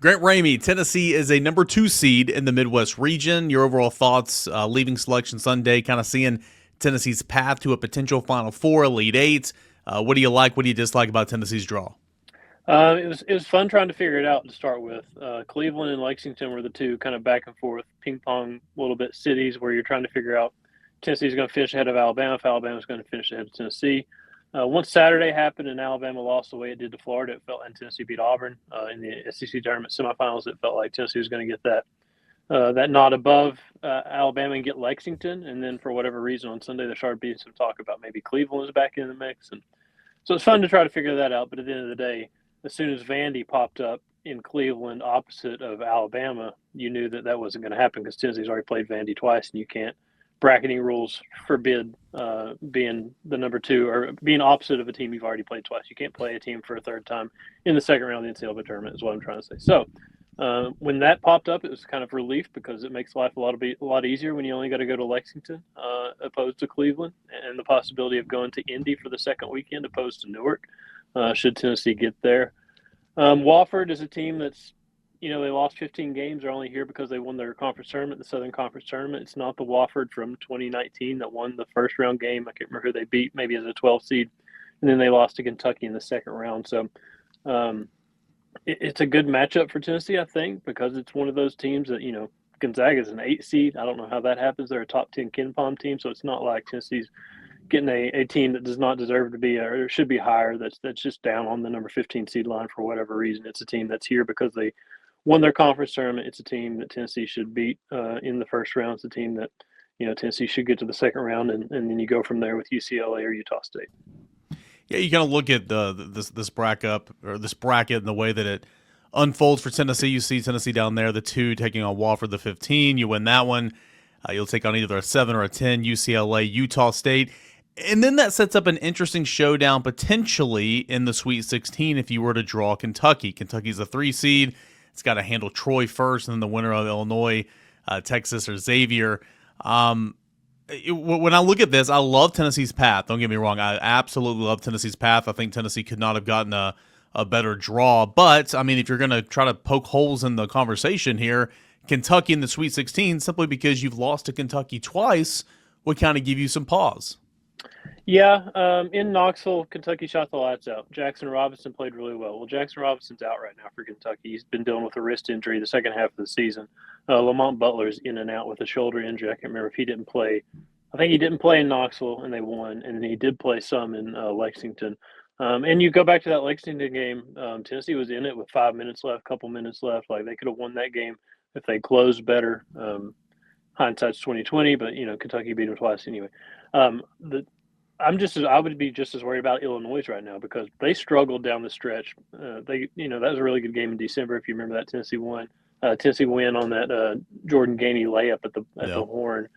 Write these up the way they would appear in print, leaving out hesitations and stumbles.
Grant Ramey, Tennessee is a number 2 seed in the Midwest region. Your overall thoughts leaving Selection Sunday, kind of seeing Tennessee's path to a potential Final Four, Elite Eight. What do you like? What do you dislike about Tennessee's draw? It was fun trying to figure it out to start with. Cleveland and Lexington were the two kind of back and forth, ping pong a little bit cities where you're trying to figure out Tennessee's going to finish ahead of Alabama, if Alabama's going to finish ahead of Tennessee. Once Saturday happened and Alabama lost the way it did to Florida, it felt and Tennessee beat Auburn in the SEC tournament semifinals. It felt like Tennessee was going to get that nod above Alabama and get Lexington, and then for whatever reason on Sunday there started being some talk about maybe Cleveland was back in the mix, and so it's fun to try to figure that out. But at the end of the day, as soon as Vandy popped up in Cleveland opposite of Alabama, you knew that that wasn't going to happen because Tennessee's already played Vandy twice, and you can't. Bracketing rules forbid being the number two or being opposite of a team you've already played twice. You can't play a team for a third time in the second round of the NCAA tournament is what I'm trying to say. So when that popped up, it was kind of relief because it makes life a lot easier when you only got to go to Lexington opposed to Cleveland, and the possibility of going to Indy for the second weekend opposed to Newark should Tennessee get there. Wofford is a team that's, they lost 15 games. They're only here because they won their conference tournament, the Southern Conference tournament. It's not the Wofford from 2019 that won the first round game. I can't remember who they beat, maybe as a 12 seed, and then they lost to Kentucky in the second round. So it's a good matchup for Tennessee, I think, because it's one of those teams that, Gonzaga is an 8 seed. I don't know how that happens. They're a top 10 KenPom team, so it's not like Tennessee's getting a team that does not deserve to be or should be higher. That's just down on the number 15 seed line for whatever reason. It's a team that's here because they won their conference tournament. It's a team that Tennessee should beat in the first round. It's a team that Tennessee should get to the second round, and then you go from there with UCLA or Utah State. Yeah, you kind of look at this bracket and the way that it unfolds for Tennessee. You see Tennessee down there, the 2 taking on Wofford, the 15. You win that one, you'll take on either a 7 or a 10, UCLA, Utah State. And then that sets up an interesting showdown potentially in the Sweet 16 if you were to draw Kentucky. Kentucky's a 3 seed. It's got to handle Troy first, and then the winner of Illinois, Texas, or Xavier. When I look at this, I love Tennessee's path. Don't get me wrong. I absolutely love Tennessee's path. I think Tennessee could not have gotten a better draw. But, I mean, if you're going to try to poke holes in the conversation here, Kentucky in the Sweet 16, simply because you've lost to Kentucky twice, would kind of give you some pause. Yeah, in Knoxville, Kentucky shot the lights out. Jackson Robinson played really well. Well, Jackson Robinson's out right now for Kentucky. He's been dealing with a wrist injury the second half of the season. Lamont Butler's in and out with a shoulder injury. I can't remember if he didn't play. I think he didn't play in Knoxville, and they won, and he did play some in Lexington. And you go back to that Lexington game, Tennessee was in it with 5 minutes left, couple minutes left. Like, they could have won that game if they closed better. Hindsight's 2020, but, Kentucky beat them twice anyway. I would be just as worried about Illinois right now because they struggled down the stretch. That was a really good game in December. If you remember that Tennessee win on that Jordan Gainey layup at the horn.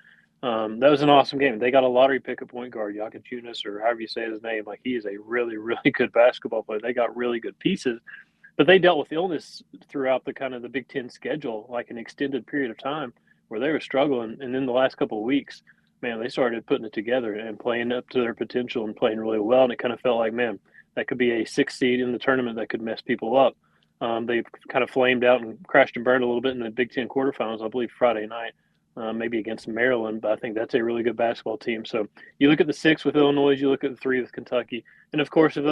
That was an awesome game. They got a lottery pick at point guard, Yakachunas, or however you say his name. Like, he is a really, really good basketball player. They got really good pieces, but they dealt with illness throughout the kind of the Big Ten schedule, like an extended period of time where they were struggling. And then the last couple of weeks, man, they started putting it together and playing up to their potential and playing really well. And it kind of felt like, man, that could be a 6 seed in the tournament that could mess people up. They kind of flamed out and crashed and burned a little bit in the Big Ten quarterfinals, I believe, Friday night, maybe against Maryland. But I think that's a really good basketball team. So you look at the 6 with Illinois, you look at the 3 with Kentucky. And, of course, if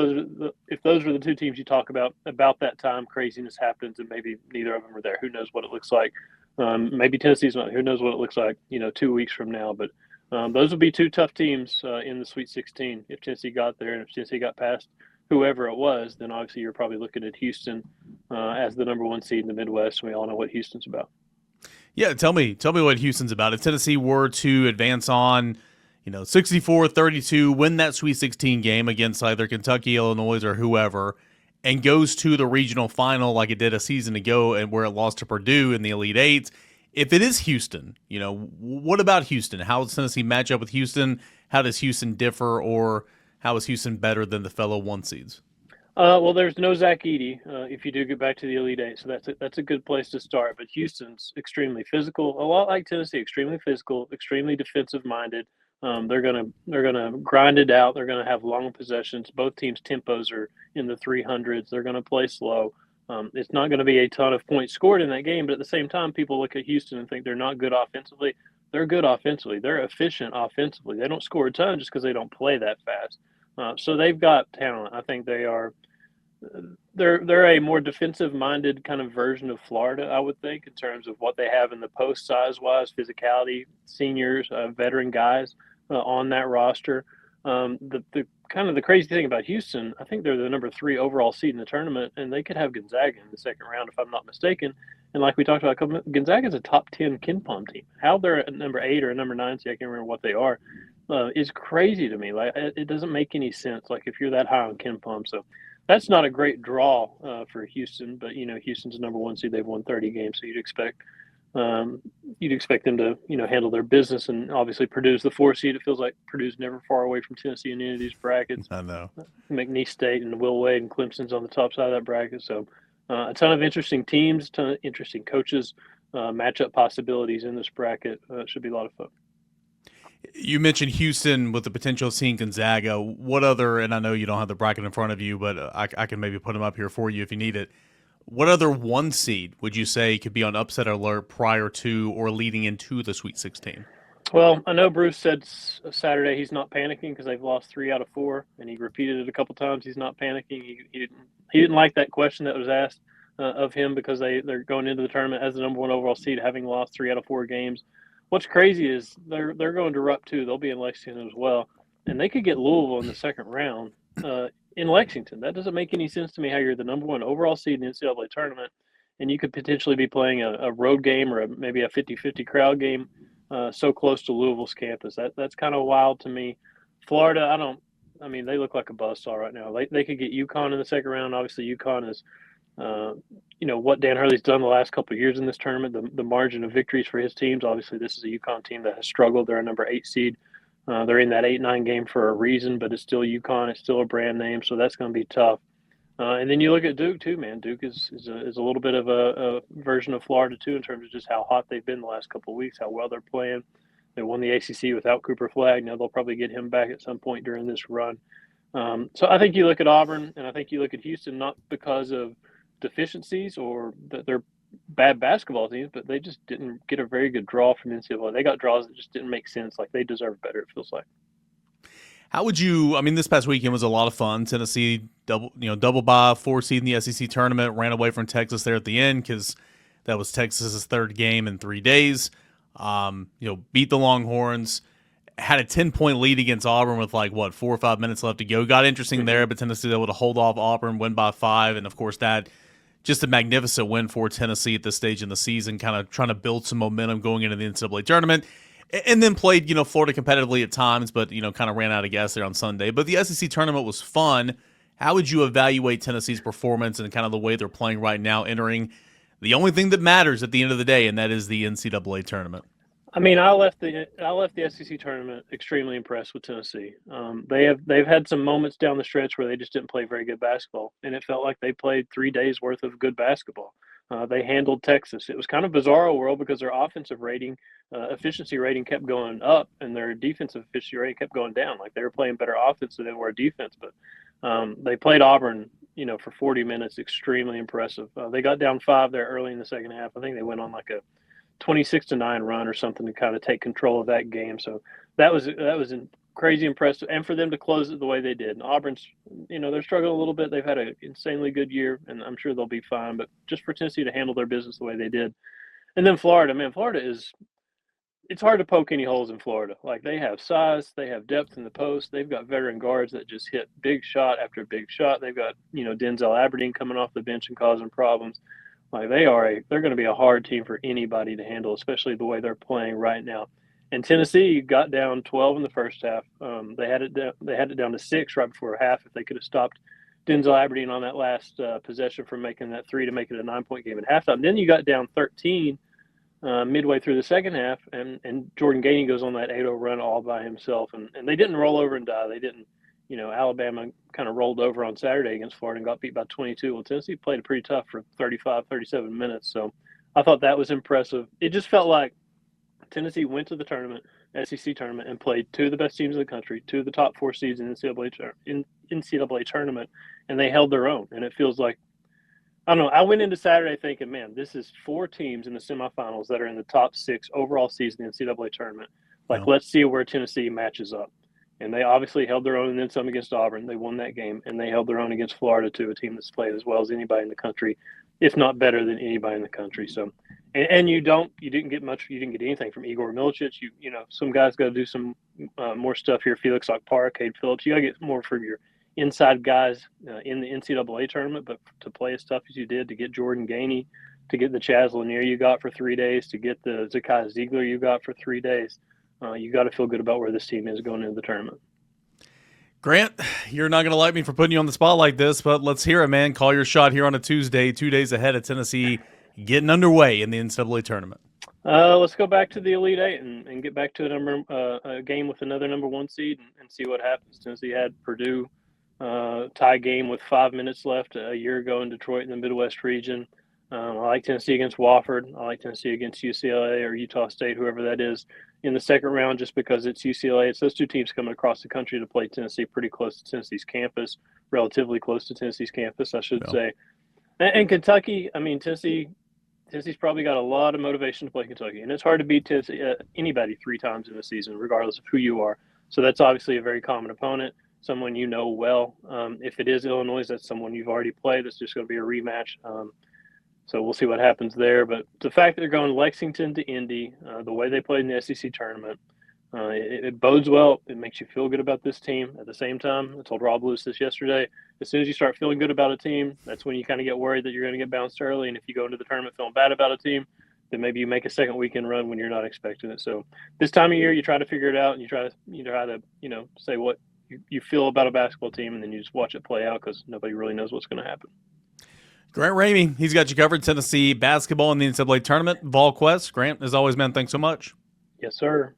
those are the 2 teams you talk about that time, craziness happens, and maybe neither of them are there. Who knows what it looks like? Maybe Tennessee's not. Who knows what it looks like, 2 weeks from now. But those would be 2 tough teams in the Sweet 16 if Tennessee got there, and if Tennessee got past whoever it was, then obviously you're probably looking at Houston as the number 1 seed in the Midwest. We all know what Houston's about. Yeah, tell me what Houston's about. If Tennessee were to advance on, 64-32, win that Sweet 16 game against either Kentucky, Illinois, or whoever, and goes to the regional final like it did a season ago and where it lost to Purdue in the Elite Eight, if it is Houston, what about Houston? How does Tennessee match up with Houston? How does Houston differ, or how is Houston better than the fellow 1 seeds? Well, there's no Zach Edey if you do get back to the Elite Eight, so that's a good place to start. But Houston's extremely physical, a lot like Tennessee, extremely physical, extremely defensive-minded. They're gonna grind it out. They're gonna have long possessions. Both teams' tempos are in the 300s. They're gonna play slow. It's not going to be a ton of points scored in that game, but at the same time, people look at Houston and think they're not good offensively. They're good offensively. They're efficient offensively. They don't score a ton just because they don't play that fast. So they've got talent. I think they're a more defensive-minded kind of version of Florida, I would think, in terms of what they have in the post size-wise, physicality, seniors, veteran guys on that roster. The kind of the crazy thing about Houston, I think they're the number 3 overall seed in the tournament, and they could have Gonzaga in the second round if I'm not mistaken. And like we talked about, Gonzaga is a top 10 KenPom team. How they're a number 8 or a number 9 seed, I can't remember what they are, is crazy to me. Like it doesn't make any sense. Like if you're that high on KenPom, so that's not a great draw for Houston. But Houston's number 1 seed. They've won 30 games, so you'd expect them to handle their business, and obviously Purdue's the 4 seed. It feels like Purdue's never far away from Tennessee in any of these brackets. I know. McNeese State and Will Wade and Clemson's on the top side of that bracket. So a ton of interesting teams, a ton of interesting coaches, matchup possibilities in this bracket. It should be a lot of fun. You mentioned Houston with the potential of seeing Gonzaga. What other, and I know you don't have the bracket in front of you, but I can maybe put them up here for you if you need it. What other 1 seed would you say could be on upset alert prior to or leading into the Sweet 16? Well, I know Bruce said Saturday he's not panicking because they've lost 3 out of 4, and he repeated it a couple times. He's not panicking. He didn't like that question that was asked of him because they're going into the tournament as the number 1 overall seed, having lost 3 out of 4 games. What's crazy is they're going to Rupp too. They'll be in Lexington as well, and they could get Louisville in the second round in Lexington. That doesn't make any sense to me. How you're the number 1 overall seed in the NCAA tournament, and you could potentially be playing a road game or maybe a 50-50 crowd game so close to Louisville's campus. That's kind of wild to me. Florida, they look like a buzzsaw right now. They could get UConn in the second round. Obviously, UConn is what Dan Hurley's done the last couple of years in this tournament, the margin of victories for his teams. Obviously, this is a UConn team that has struggled. They're a number 8 seed. They're in that 8-9 game for a reason, but it's still UConn. It's still a brand name, so that's going to be tough. And then you look at Duke too, man. Duke is a little bit of a version of Florida too in terms of just how hot they've been the last couple of weeks, how well they're playing. They won the ACC without Cooper Flagg. Now they'll probably get him back at some point during this run. So I think you look at Auburn and I think you look at Houston not because of deficiencies or that they're bad basketball teams, but they just didn't get a very good draw from NCAA. They got draws that just didn't make sense. Like they deserve better, it feels like. How would you? I mean, this past weekend was a lot of fun. Tennessee double bye 4 seed in the SEC tournament, ran away from Texas there at the end because that was Texas's 3rd game in 3 days. Beat the Longhorns, had a 10-point lead against Auburn with 4 or 5 minutes left to go. Got interesting there, but Tennessee was able to hold off Auburn, win by 5, and of course that just a magnificent win for Tennessee at this stage in the season, kind of trying to build some momentum going into the NCAA tournament. And then played, Florida competitively at times, but, kind of ran out of gas there on Sunday. But the SEC tournament was fun. How would you evaluate Tennessee's performance and kind of the way they're playing right now, entering the only thing that matters at the end of the day, and that is the NCAA tournament? I mean, I left the SEC tournament extremely impressed with Tennessee. They've had some moments down the stretch where they just didn't play very good basketball, and it felt like they played 3 days worth of good basketball. They handled Texas. It was kind of bizarro world because their offensive rating, efficiency rating kept going up, and their defensive efficiency rating kept going down. Like they were playing better offense than they were defense, but they played Auburn, for 40 minutes, extremely impressive. They got down 5 there early in the second half. I think they went on like a 26-9 run or something to kind of take control of that game. So that was crazy impressive. And for them to close it the way they did. And Auburn's, they're struggling a little bit. They've had an insanely good year, and I'm sure they'll be fine. But just for Tennessee to handle their business the way they did. And then Florida, man, it's hard to poke any holes in Florida. Like they have size, they have depth in the post. They've got veteran guards that just hit big shot after big shot. They've got, Denzel Aberdeen coming off the bench and causing problems. Like they're going to be a hard team for anybody to handle, especially the way they're playing right now. And Tennessee got down 12 in the first half. They had it down to 6 right before half. If they could have stopped Denzel Aberdeen on that last possession from making that 3 to make it a 9-point game at halftime. Then you got down 13 midway through the second half, and Jordan Gainey goes on that 8-0 run all by himself. And they didn't roll over and die. They didn't. Alabama kind of rolled over on Saturday against Florida and got beat by 22. Well, Tennessee played pretty tough for 35, 37 minutes. So I thought that was impressive. It just felt like Tennessee went to the tournament, SEC tournament, and played 2 of the best teams in the country, 2 of the top 4 seeds in NCAA tournament, and they held their own. And it feels like I don't know. I went into Saturday thinking, man, this is 4 teams in the semifinals that are in the top 6 overall seeds in the NCAA tournament. Like, Yeah. let's see where Tennessee matches up. And they obviously held their own and then some against Auburn. They won that game, and they held their own against Florida too, a team that's played as well as anybody in the country, if not better than anybody in the country. So, and you didn't get anything from Igor Milicic. Some guys got to do some more stuff here. Felix Okpara, Cade Phillips. You got to get more from your inside guys in the NCAA tournament, but to play as tough as you did, to get Jordan Gainey, to get the Chaz Lanier you got for 3 days, to get the Zakai Ziegler you got for 3 days, you got to feel good about where this team is going into the tournament. Grant, you're not going to like me for putting you on the spot like this, but let's hear it, man. Call your shot here on a Tuesday, 2 days ahead of Tennessee getting underway in the NCAA tournament. Let's go back to the Elite Eight and get back to a game with another number 1 seed and see what happens. Tennessee had Purdue tie game with 5 minutes left a year ago in Detroit in the Midwest region. I like Tennessee against Wofford. I like Tennessee against UCLA or Utah State, whoever that is, in the second round just because it's UCLA. It's those 2 teams coming across the country to play Tennessee pretty close to Tennessee's campus, relatively close to Tennessee's campus, I should say. And Kentucky, I mean, Tennessee's probably got a lot of motivation to play Kentucky. And it's hard to beat Tennessee, anybody 3 times in a season, regardless of who you are. So that's obviously a very common opponent, someone you know well. If it is Illinois, that's someone you've already played. It's just going to be a rematch. So we'll see what happens there. But the fact that they're going Lexington to Indy, the way they played in the SEC tournament, it bodes well. It makes you feel good about this team. At the same time, I told Rob Lewis this yesterday, as soon as you start feeling good about a team, that's when you kind of get worried that you're going to get bounced early. And if you go into the tournament feeling bad about a team, then maybe you make a second weekend run when you're not expecting it. So this time of year, you try to figure it out, and you try to say what you feel about a basketball team, and then you just watch it play out because nobody really knows what's going to happen. Grant Ramey, he's got you covered. Tennessee basketball in the NCAA tournament. Vol Quest. Grant, as always, man, thanks so much. Yes, sir.